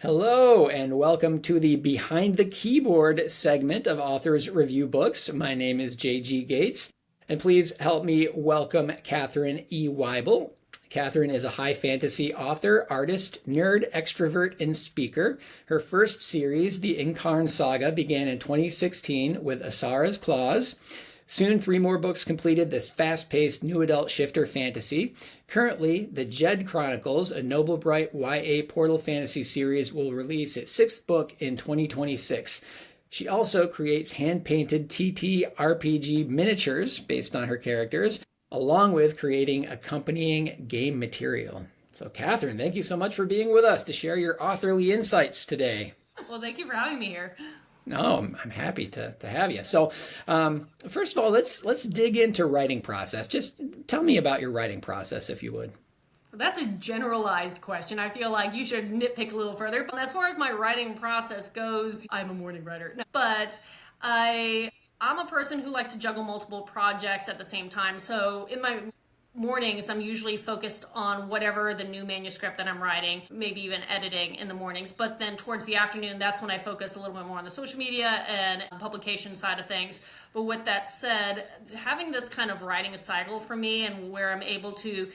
Hello, and welcome to the Behind the Keyboard segment of Authors Review Books. My name is J.G. Gates, and please help me welcome Katharine E. Wibell. Katharine is a high fantasy author, artist, nerd, extrovert, and speaker. Her first series, The Incarn Saga, began in 2016 with Asara's Claws. Soon, 3 more books completed this fast-paced new adult shifter fantasy. Currently, the Jed Chronicles, a Noble Bright YA portal fantasy series, will release its 6th book in 2026. She also creates hand-painted TTRPG miniatures based on her characters, along with creating accompanying game material. So, Katharine, thank you so much for being with us to share your authorly insights today. Well, thank you for having me here. No, I'm happy to have you. So, first of all, let's dig into writing process. Just tell me about your writing process, if you would. That's a generalized question. I feel like you should nitpick a little further. But as far as my writing process goes, I'm a morning writer. But I'm a person who likes to juggle multiple projects at the same time. So in my mornings, I'm usually focused on whatever the new manuscript that I'm writing, maybe even editing in the mornings. But then towards the afternoon, that's when I focus a little bit more on the social media and publication side of things. But with that said, having this kind of writing cycle for me and where I'm able to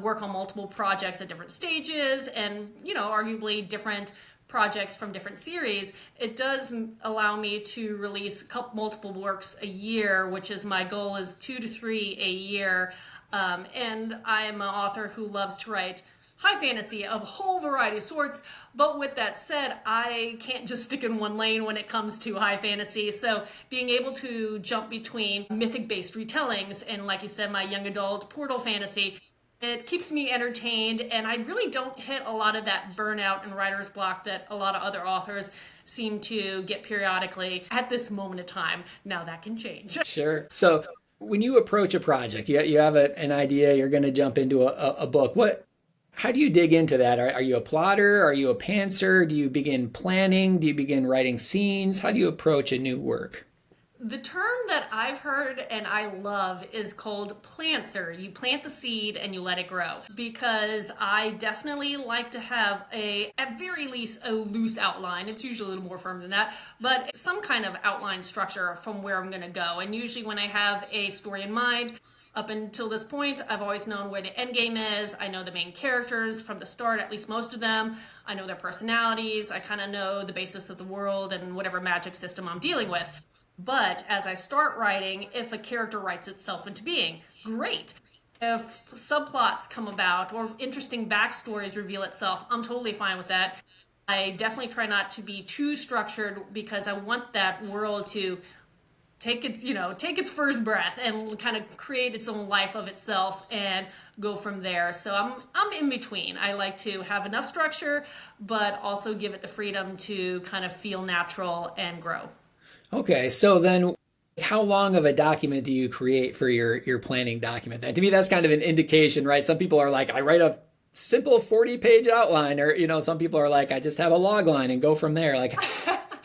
work on multiple projects at different stages and, arguably different projects from different series, it does allow me to release multiple works a year, which is my goal is 2 to 3 a year. And I'm an author who loves to write high fantasy of a whole variety of sorts. But with that said, I can't just stick in one lane when it comes to high fantasy. So being able to jump between mythic-based retellings and, like you said, my young adult portal fantasy, it keeps me entertained, and I really don't hit a lot of that burnout and writer's block that a lot of other authors seem to get periodically at this moment of time. Now that can change. Sure. So when you approach a project, you have an idea, you're going to jump into a book. How do you dig into that? Are you a plotter? Are you a pantser? Do you begin planning? Do you begin writing scenes? How do you approach a new work? The term that I've heard and I love is called plantser. You plant the seed and you let it grow. Because I definitely like to have at very least, a loose outline. It's usually a little more firm than that, but some kind of outline structure from where I'm going to go. And usually when I have a story in mind, up until this point, I've always known where the end game is. I know the main characters from the start, at least most of them. I know their personalities. I kind of know the basis of the world and whatever magic system I'm dealing with. But as I start writing, if a character writes itself into being, great. If subplots come about or interesting backstories reveal itself, I'm totally fine with that. I definitely try not to be too structured because I want that world to take its first breath and kind of create its own life of itself and go from there. So I'm in between. I like to have enough structure, but also give it the freedom to kind of feel natural and grow. Okay, so then how long of a document do you create for your planning document? Then to me, that's kind of an indication, right? Some people are like, I write a simple 40-page outline, or some people are like, I just have a log line and go from there. Like,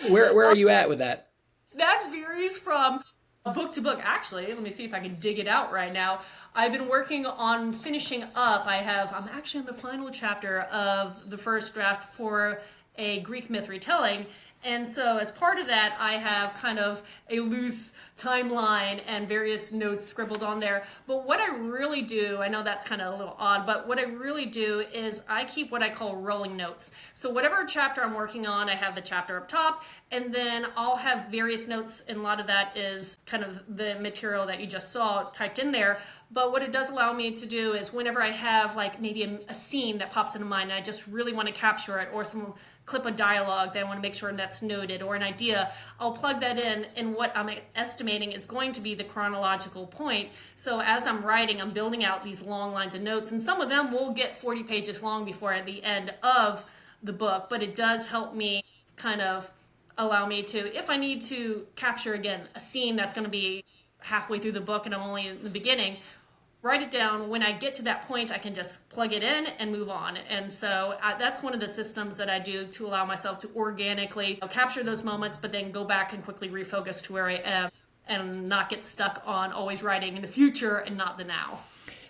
where are you at with that? That varies from book to book. Actually, let me see if I can dig it out right now. I've been working on finishing up. I'm actually in the final chapter of the first draft for a Greek myth retelling. And so as part of that, I have kind of a loose timeline and various notes scribbled on there. But what I really do, I know that's kind of a little odd, but what I really do is I keep what I call rolling notes. So whatever chapter I'm working on, I have the chapter up top, and then I'll have various notes, and a lot of that is kind of the material that you just saw typed in there. But what it does allow me to do is whenever I have like maybe a scene that pops into mind and I just really want to capture it, or some clip of dialogue that I want to make sure that's noted, or an idea, I'll plug that in what I'm estimating is going to be the chronological point. So as I'm writing, I'm building out these long lines of notes, and some of them will get 40 pages long before at the end of the book, but it does help me kind of allow me to, if I need to capture again a scene that's going to be halfway through the book and I'm only in the beginning, write it down. When I get to that point, I can just plug it in and move on. And so that's one of the systems that I do to allow myself to organically capture those moments, but then go back and quickly refocus to where I am and not get stuck on always writing in the future and not the now.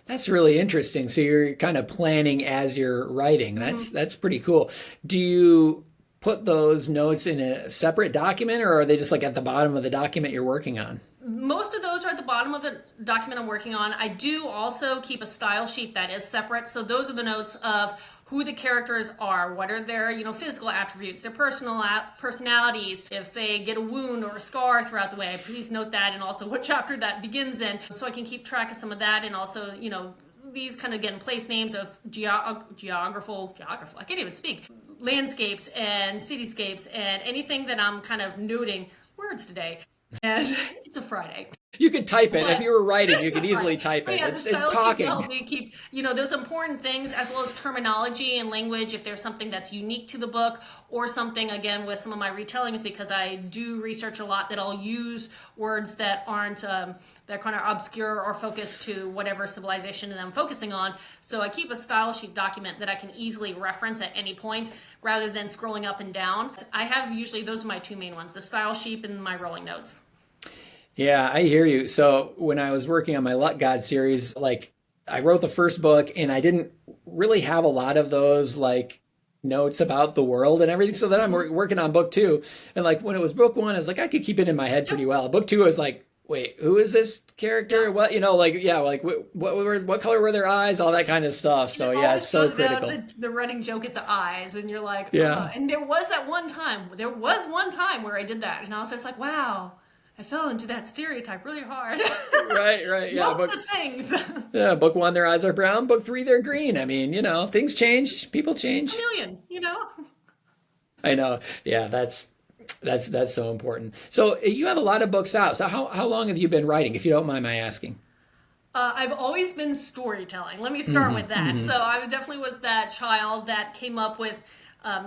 That's really interesting. So you're kind of planning as you're writing. That's pretty cool. Do you put those notes in a separate document, or are they just like at the bottom of the document you're working on? Most of those are at the bottom of the document I'm working on. I do also keep a style sheet that is separate. So those are the notes of who the characters are, what are their, physical attributes, their personalities, if they get a wound or a scar throughout the way, please note that, and also what chapter that begins in, so I can keep track of some of that, and also, these kind of, again, place names of geographical, I can't even speak, landscapes and cityscapes, and anything that I'm kind of noting, words today. And it's a Friday. You could type it. If you were writing, you could easily type it. Yeah, it's talking. talking. We keep, those important things as well as terminology and language, if there's something that's unique to the book or something, again, with some of my retellings, because I do research a lot, that I'll use words that aren't, they're kind of obscure or focused to whatever civilization that I'm focusing on. So I keep a style sheet document that I can easily reference at any point rather than scrolling up and down. I have usually, those are my two main ones, the style sheet and my rolling notes. Yeah, I hear you. So when I was working on my Luck God series, like I wrote the first book and I didn't really have a lot of those like notes about the world and everything. So then I'm working on book 2. And like when it was book 1, I was like, I could keep it in my head pretty well. Book 2, I was like, wait, who is this character? What, what color were their eyes? All that kind of stuff. So yeah, it's so critical. The running joke is the eyes, and you're like, yeah. And there was one time where I did that, and I was just like, wow, I fell into that stereotype really hard. Right. Yeah. Both the things. Yeah. Book 1, their eyes are brown. Book 3, they're green. I mean, things change. People change. Chameleon, I know. Yeah. That's so important. So you have a lot of books out. So how long have you been writing, if you don't mind my asking? I've always been storytelling. Let me start with that. So I definitely was that child that came up with,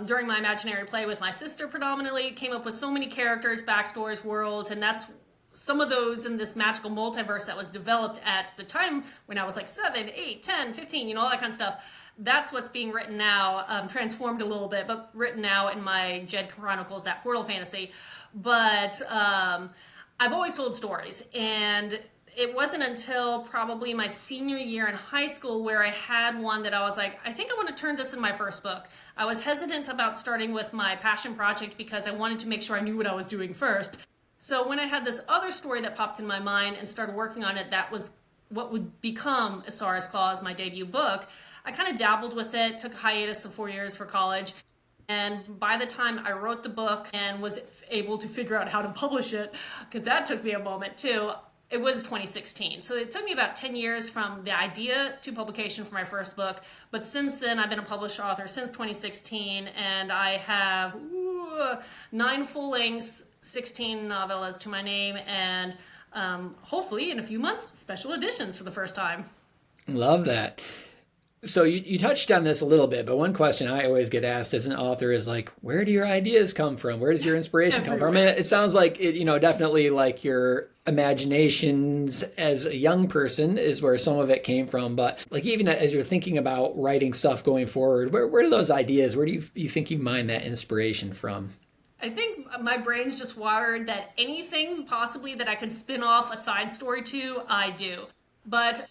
during my imaginary play with my sister predominantly, came up with so many characters, backstories, worlds, and that's some of those in this magical multiverse that was developed at the time when I was like 7, 8, 10, 15, all that kind of stuff. That's what's being written now, transformed a little bit, but written now in my Jed Chronicles, that portal fantasy. But I've always told stories, and it wasn't until probably my senior year in high school where I had one that I was like, I think I want to turn this in my first book. I was hesitant about starting with my passion project because I wanted to make sure I knew what I was doing first. So when I had this other story that popped in my mind and started working on it, that was what would become Asara's Claws, my debut book. I kind of dabbled with it, took a hiatus of 4 years for college. And by the time I wrote the book and was able to figure out how to publish it, because that took me a moment too, it was 2016. So it took me about 10 years from the idea to publication for my first book. But since then, I've been a published author since 2016, and I have 9 full lengths, 16 novellas to my name, and hopefully in a few months, special editions for the first time. Love that. So you touched on this a little bit, but one question I always get asked as an author is like, where do your ideas come from? Where does your inspiration come from? I mean, it sounds like it, definitely like your imaginations as a young person is where some of it came from. But like even as you're thinking about writing stuff going forward, where do those ideas, where do you think you mine that inspiration from? I think my brain's just wired that anything possibly that I could spin off a side story to, I do. But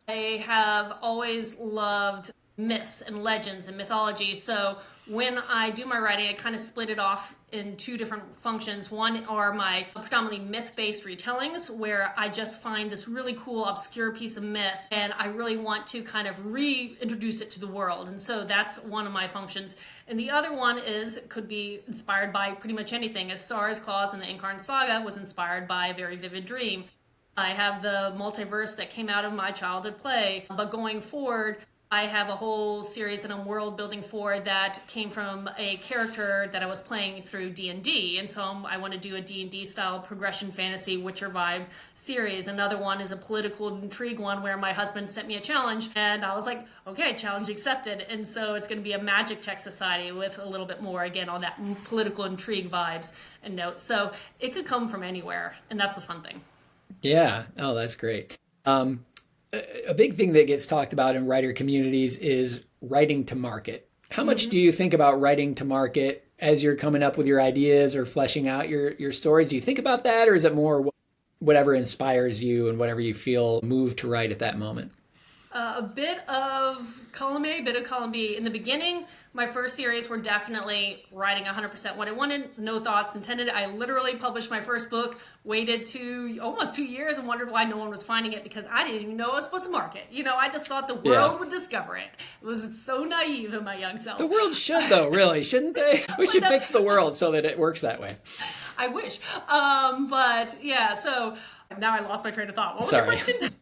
I have always loved myths and legends and mythology. So when I do my writing, I kind of split it off in 2 different functions. One are my predominantly myth-based retellings, where I just find this really cool, obscure piece of myth, and I really want to kind of reintroduce it to the world. And so that's one of my functions. And the other one could be inspired by pretty much anything. As Asara's Claws and the Incarn Saga was inspired by a very vivid dream. I have the multiverse that came out of my childhood play, but going forward, I have a whole series that I'm world building for that came from a character that I was playing through D&D, and so I want to do a D&D style progression fantasy Witcher vibe series. Another one is a political intrigue one where my husband sent me a challenge, and I was like, okay, challenge accepted. And so it's going to be a magic tech society with a little bit more, again, on that political intrigue vibes and notes. So it could come from anywhere, and that's the fun thing. Yeah. Oh, that's great. A big thing that gets talked about in writer communities is writing to market. How much do you think about writing to market as you're coming up with your ideas or fleshing out your stories? Do you think about that, or is it more whatever inspires you and whatever you feel moved to write at that moment? A bit of column A, bit of column B. In the beginning, my first series were definitely writing 100% what I wanted, no thoughts intended. I literally published my first book, waited to almost 2 years and wondered why no one was finding it because I didn't even know I was supposed to market. I just thought the world would discover it. It was so naive in my young self. The world should, though, really, shouldn't they? We should fix the world so that it works that way. I wish. But yeah, so now I lost my train of thought. What was the question?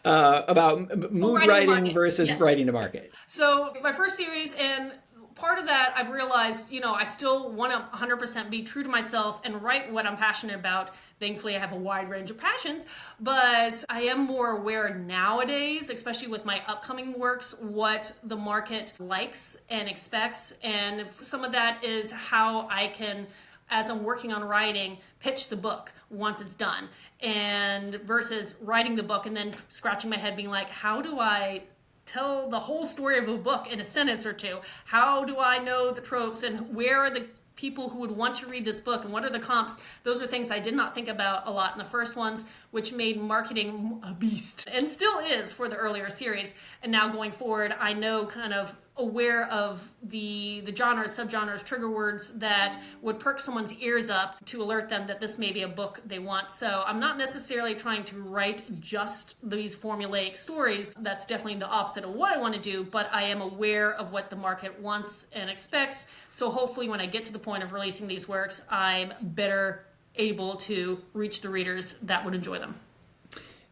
About mood writing versus writing to market. So my first series, and part of that I've realized, I still want to 100% be true to myself and write what I'm passionate about. Thankfully, I have a wide range of passions, but I am more aware nowadays, especially with my upcoming works, what the market likes and expects. And some of that is how I can, as I'm working on writing, pitch the book once it's done, and versus writing the book and then scratching my head being like, how do I tell the whole story of a book in a sentence or two? How do I know the tropes, and where are the people who would want to read this book, and what are the comps? Those are things I did not think about a lot in the first ones, which made marketing a beast, and still is for the earlier series. And now going forward, I know kind of aware of the genres, subgenres, trigger words that would perk someone's ears up to alert them that this may be a book they want. So I'm not necessarily trying to write just these formulaic stories. That's definitely the opposite of what I want to do, but I am aware of what the market wants and expects. So hopefully when I get to the point of releasing these works, I'm better able to reach the readers that would enjoy them.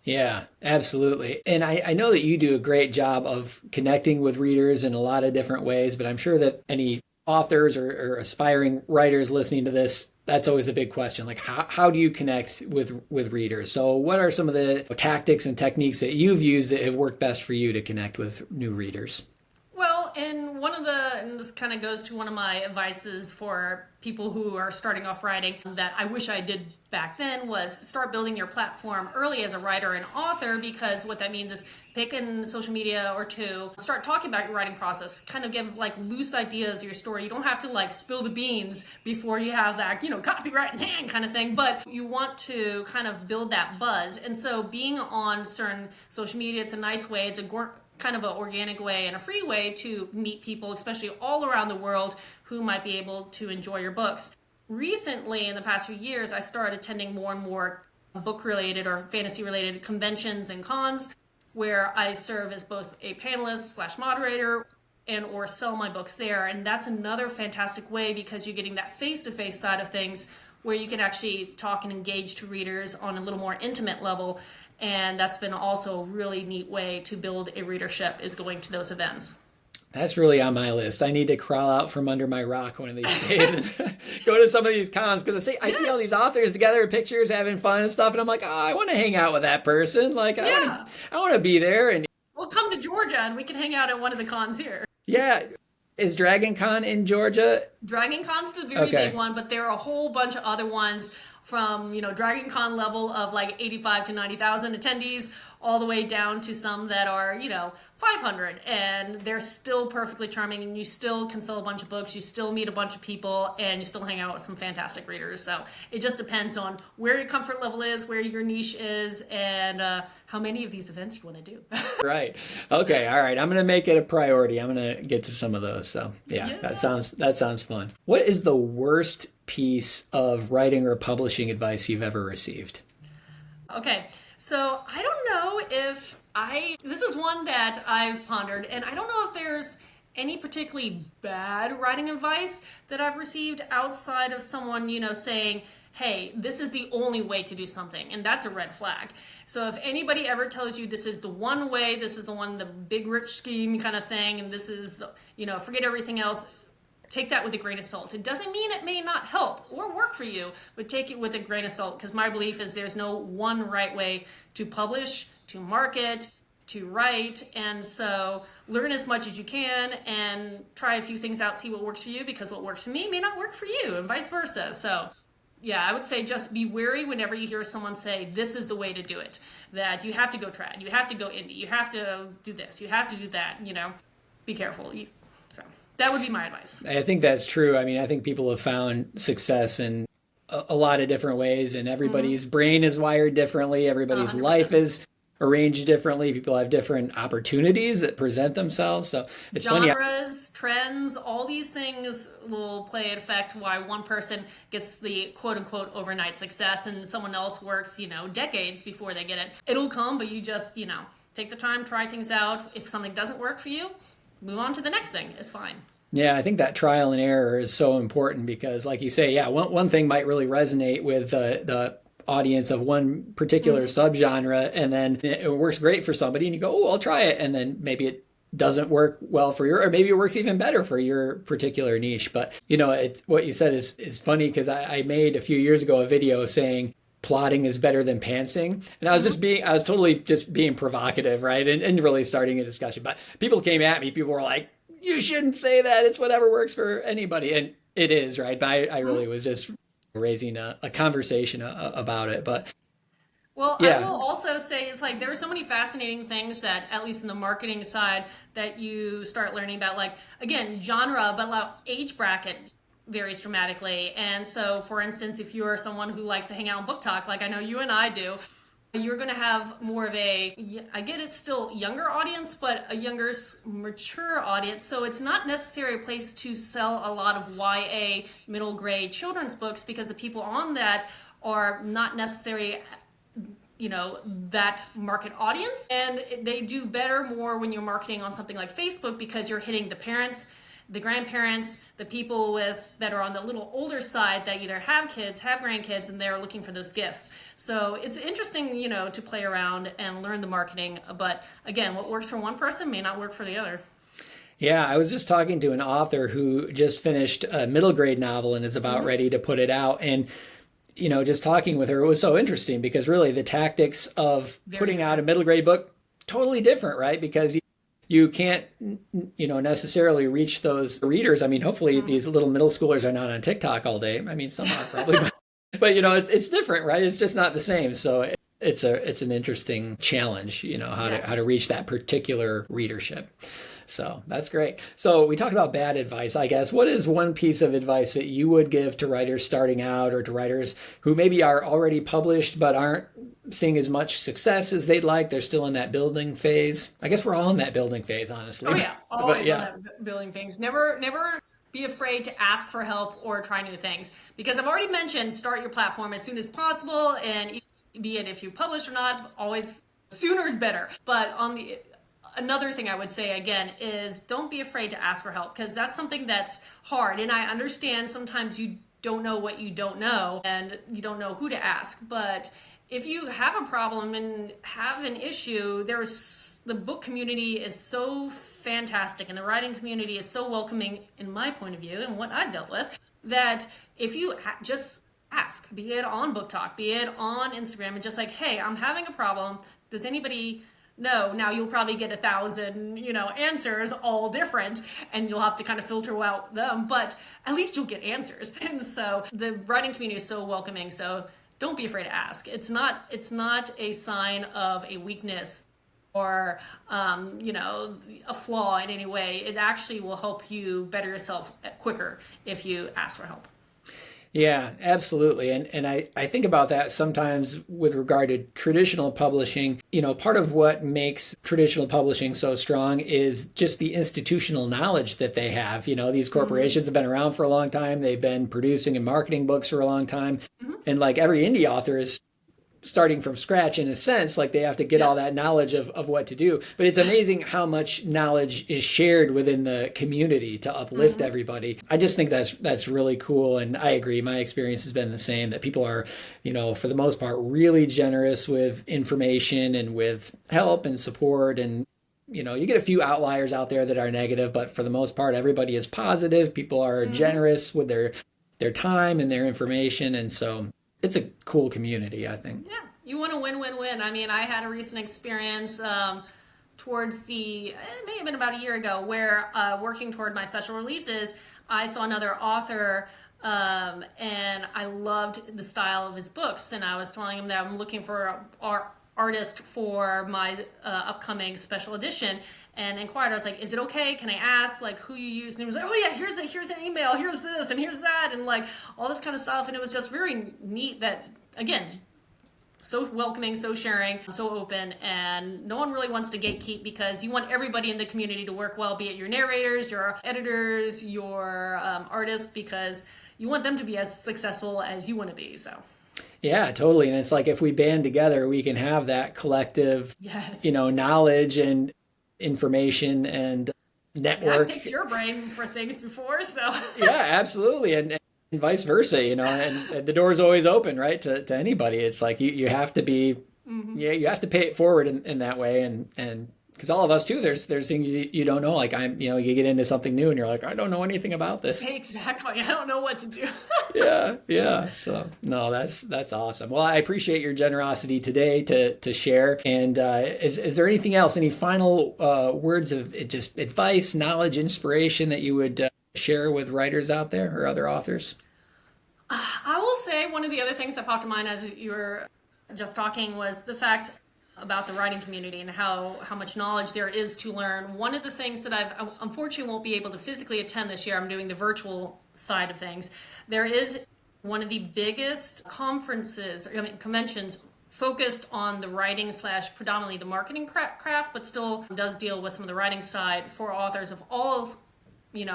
Yeah, absolutely. And I know that you do a great job of connecting with readers in a lot of different ways, but I'm sure that any authors or aspiring writers listening to this, that's always a big question. Like, how do you connect with readers? So what are some of the tactics and techniques that you've used that have worked best for you to connect with new readers? Well, and this kind of goes to one of my advices for people who are starting off writing that I wish I did back then, was start building your platform early as a writer and author, because what that means is pick in social media or two, start talking about your writing process, kind of give like loose ideas of your story. You don't have to like spill the beans before you have that, copyright in hand kind of thing, but you want to kind of build that buzz. And so being on certain social media, it's a nice way, it's a kind of an organic way and a free way to meet people, especially all around the world, who might be able to enjoy your books. Recently, in the past few years, I started attending more and more book-related or fantasy-related conventions and cons, where I serve as both a panelist / moderator and or sell my books there. And that's another fantastic way, because you're getting that face-to-face side of things where you can actually talk and engage to readers on a little more intimate level. And that's been also a really neat way to build a readership, is going to those events. That's really on my list. I need to crawl out from under my rock one of these days and go to some of these cons, because I see all these authors together in pictures having fun and stuff, and I'm like, I want to hang out with that person. Like, I want to be there. And well, come to Georgia and we can hang out at one of the cons here. Yeah. Is Dragon Con in Georgia? Dragon Con's the very big one, but there are a whole bunch of other ones from, Dragon Con level of like 85 to 90,000 attendees, all the way down to some that are, 500, and they're still perfectly charming, and you still can sell a bunch of books, you still meet a bunch of people, and you still hang out with some fantastic readers. So it just depends on where your comfort level is, where your niche is, and how many of these events you want to do. Right. Okay. All right. I'm going to make it a priority. I'm going to get to some of those. So yeah, yes. That sounds fun. What is the worst piece of writing or publishing advice you've ever received? Okay. So I don't know if this is one that I've pondered, and I don't know if there's any particularly bad writing advice that I've received outside of someone, saying, hey, this is the only way to do something, and that's a red flag. So if anybody ever tells you this is the one way, this is the big rich scheme kind of thing, and this is forget everything else, take that with a grain of salt. It doesn't mean it may not help or work for you, but take it with a grain of salt, because my belief is there's no one right way to publish, to market, to write. And so learn as much as you can and try a few things out, see what works for you, because what works for me may not work for you, and vice versa. So yeah, I would say just be wary whenever you hear someone say, this is the way to do it, that you have to go trad, you have to go indie, you have to do this, you have to do that, be careful. So that would be my advice. I think that's true. I mean, I think people have found success in a lot of different ways, and everybody's brain is wired differently. Everybody's life 100%. is arranged differently. People have different opportunities that present themselves. So it's funny. Genres, trends, all these things will play an effect why one person gets the quote unquote overnight success and someone else works, decades before they get it. It'll come, but you just, take the time, try things out. If something doesn't work for you, move on to the next thing. It's fine. Yeah, I think that trial and error is so important because, like you say, yeah, one thing might really resonate with the audience of one particular subgenre, and then it works great for somebody, and you go, oh, I'll try it, and then maybe it doesn't work well for or maybe it works even better for your particular niche. But what you said is funny because I made a few years ago a video saying plotting is better than pantsing, and I was totally just being provocative, right, and really starting a discussion. But people came at me. People were like, you shouldn't say that. It's whatever works for anybody. And it is, right? But I really was just raising a conversation about it. But well, yeah. I will also say it's like there are so many fascinating things that, at least in the marketing side, that you start learning about, like, again, genre, but like age bracket varies dramatically. And so, for instance, if you're someone who likes to hang out on Book Talk, like I know you and I do, you're going to have more of I get it, still younger audience, but a younger, mature audience. So it's not necessarily a place to sell a lot of YA middle grade children's books because the people on that are not necessarily, that market audience. And they do better more when you're marketing on something like Facebook because you're hitting the parents, the grandparents, the people that are on the little older side that either have kids, have grandkids, and they're looking for those gifts. So it's interesting, to play around and learn the marketing. But again, what works for one person may not work for the other. Yeah, I was just talking to an author who just finished a middle grade novel and is about ready to put it out. And just talking with her, it was so interesting because really the tactics of putting out a middle grade book, totally different, right? Because you can't, necessarily reach those readers. I mean, hopefully these little middle schoolers are not on TikTok all day. I mean, some are probably, but it's different, right? It's just not the same. So it's an interesting challenge, how to reach that particular readership. So that's great. So we talked about bad advice, I guess. What is one piece of advice that you would give to writers starting out or to writers who maybe are already published but aren't seeing as much success as they'd like? They're still in that building phase. I guess we're all in that building phase, honestly. Oh yeah, always in that building phase. Never be afraid to ask for help or try new things. Because I've already mentioned start your platform as soon as possible, and be it if you publish or not, always sooner is better. But another thing I would say again is don't be afraid to ask for help because that's something that's hard. And I understand sometimes you don't know what you don't know and you don't know who to ask. But if you have a problem and have an issue, the book community is so fantastic and the writing community is so welcoming in my point of view and what I've dealt with that if you just ask, be it on Book Talk, be it on Instagram, and just like, hey, I'm having a problem. Does anybody know? Now you'll probably get 1,000, answers, all different, and you'll have to kind of filter out them, but at least you'll get answers. And so the writing community is so welcoming. So don't be afraid to ask. It's not a sign of a weakness or, a flaw in any way. It actually will help you better yourself quicker if you ask for help. Yeah, absolutely. And I think about that sometimes with regard to traditional publishing. Part of what makes traditional publishing so strong is just the institutional knowledge that they have. These corporations have been around for a long time. They've been producing and marketing books for a long time. And like every indie author is starting from scratch in a sense, like they have to get all that knowledge of what to do. But it's amazing how much knowledge is shared within the community to uplift everybody. I just think that's really cool. And I agree. My experience has been the same, that people are, for the most part, really generous with information and with help and support. And, you get a few outliers out there that are negative, but for the most part, everybody is positive. People are generous with their time and their information. And so it's a cool community, I think. Yeah, you want to win-win-win. I mean, I had a recent experience towards it may have been about a year ago, where working toward my special releases, I saw another author and I loved the style of his books. And I was telling him that I'm looking for artist for my upcoming special edition, and inquired. I was like, "Is it okay? Can I ask like who you use?" And he was like, "Oh yeah, here's an email, here's this, and here's that, and like all this kind of stuff." And it was just very neat that, again, so welcoming, so sharing, so open, and no one really wants to gatekeep, because you want everybody in the community to work well, be it your narrators, your editors, your artists, because you want them to be as successful as you want to be. So. Yeah, totally. And it's like if we band together, we can have that collective, Yes. knowledge and information and network. I picked your brain for things before, so. Yeah, absolutely. And vice versa, and the door is always open, right? To anybody. It's like you have to be, you have to pay it forward in that way. And because all of us too, there's things you don't know. Like you get into something new and you're like, I don't know anything about this. Exactly. I don't know what to do. Yeah. So no, that's awesome. Well, I appreciate your generosity today to share. And is there anything else? Any final words of just advice, knowledge, inspiration that you would share with writers out there or other authors? I will say one of the other things that popped to mind as you were just talking was the fact about the writing community and how much knowledge there is to learn. One of the things that I unfortunately won't be able to physically attend this year, I'm doing the virtual side of things. There is one of the biggest conventions focused on the writing / predominantly the marketing craft, but still does deal with some of the writing side for authors of all,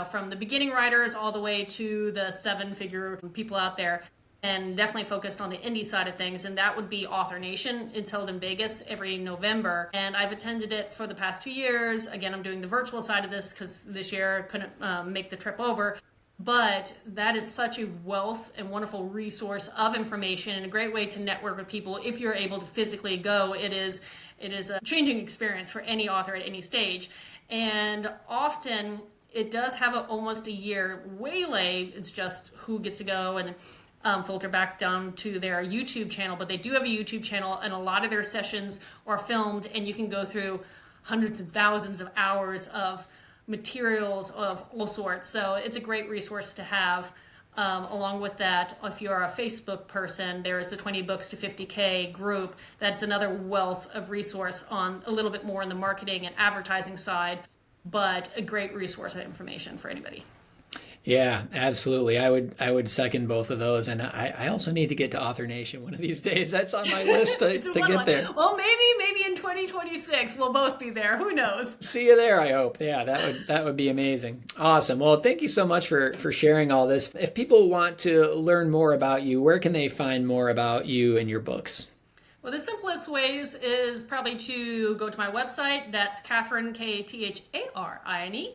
from the beginning writers all the way to the 7-figure people out there. And definitely focused on the indie side of things, and that would be Author Nation. It's held in Vegas every November, and I've attended it for the past 2 years. Again, I'm doing the virtual side of this because this year I couldn't make the trip over. But that is such a wealth and wonderful resource of information, and a great way to network with people if you're able to physically go. It is a changing experience for any author at any stage, and often it does have almost a year waylay. It's just who gets to go and filter back down to their YouTube channel, but they do have a YouTube channel, and a lot of their sessions are filmed, and you can go through hundreds and thousands of hours of materials of all sorts. So it's a great resource to have. Along with that, if you're a Facebook person, there is the 20 Books to 50K group. That's another wealth of resource on a little bit more on the marketing and advertising side, but a great resource of information for anybody. Yeah, absolutely. I would second both of those. And I also need to get to Author Nation one of these days. That's on my list to get there. Well, maybe in 2026 we'll both be there. Who knows? See you there, I hope. Yeah, that would be amazing. Awesome. Well, thank you so much for sharing all this. If people want to learn more about you, where can they find more about you and your books? Well, the simplest ways is probably to go to my website. That's Katharine, Katharine,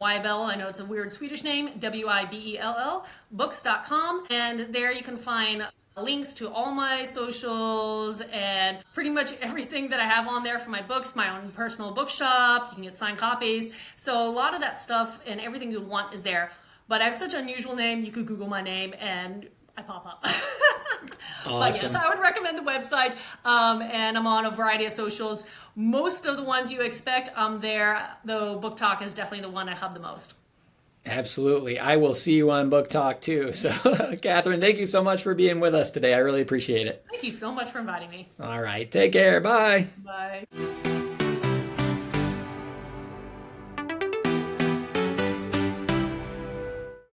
Wibell, I know it's a weird Swedish name, Wibell, books.com. And there you can find links to all my socials and pretty much everything that I have on there for my books, my own personal bookshop. You can get signed copies. So a lot of that stuff and everything you want is there. But I have such an unusual name, you could Google my name and I pop up. Awesome. But yes, I would recommend the website, and I'm on a variety of socials. Most of the ones you expect, I'm there, though Book Talk is definitely the one I hub the most. Absolutely. I will see you on Book Talk too. So, Katharine, thank you so much for being with us today. I really appreciate it. Thank you so much for inviting me. All right. Take care. Bye. Bye.